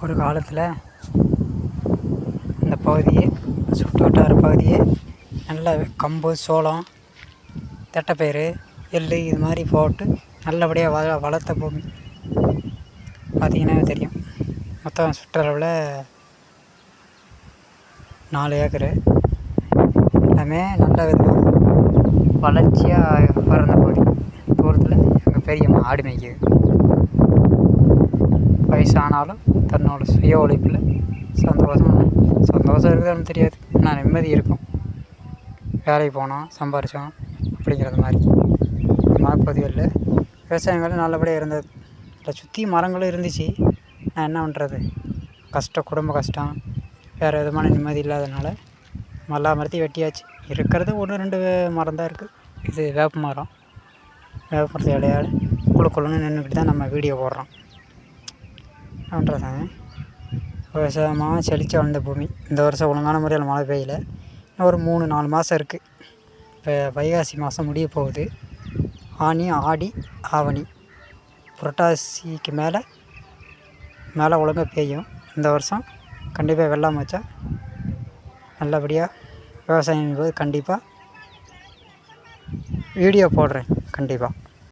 ஒரு காலத்தில் இந்த பகுதியே சுற்று வட்டார பகுதியே நல்ல கம்பு, சோளம், தட்டைப்பயிறு, எள் இது மாதிரி போட்டு நல்லபடியாக வளர்த்த பூமி. பார்த்திங்கன்னா தெரியும். மொத்தம் சுற்றளவில் 4 ஏக்கரு. எல்லாமே நல்ல விதமாக வளர்ச்சியாக பிறந்த பகுதி. தூரத்தில் எங்கள் பெரியம்மா ஆடு மேய்க்குது. வயசானாலும் தன்னோட சுய உழைப்பில் சந்தோஷம் இருக்குதுன்னு தெரியாது, ஆனால் நிம்மதி இருக்கும். வேலைக்கு போனோம், சம்பாரித்தோம் அப்படிங்கிறது மாதிரி மலைப்பகுதிகளில் விவசாயங்களும் நல்லபடியாக இருந்தது. இல்லை சுற்றி மரங்களும் இருந்துச்சு. நான் என்ன பண்ணுறது, குடும்ப கஷ்டம், வேறு விதமான நிம்மதி இல்லாதனால எல்லா மரத்தையும் வெட்டியாச்சு. இருக்கிறது 1-2 மரம் தான் இருக்குது. இது வேப்ப மரம். வேப்ப மரத்து இலையால் குழுன்னு நின்றுக்கிட்டு தான் நம்ம வீடியோ போடுறோம். என்ன பண்ணுறது, விவசாயமாக செழித்து வளர்ந்த பூமி. இந்த வருஷம் ஒழுங்கான முறையில் மழை பெய்யல. இன்னும் ஒரு 3-4 மாதம் இருக்குது. இப்போ வைகாசி மாதம் முடிய போகுது. ஆனி, ஆடி, ஆவணி, புரட்டாசிக்கு மேலே ஒழுங்காக பெய்யும். இந்த வருஷம் கண்டிப்பாக வெள்ளம் வச்சா நல்லபடியாக விவசாயம் போது கண்டிப்பாக வீடியோ போடுறேன். கண்டிப்பாக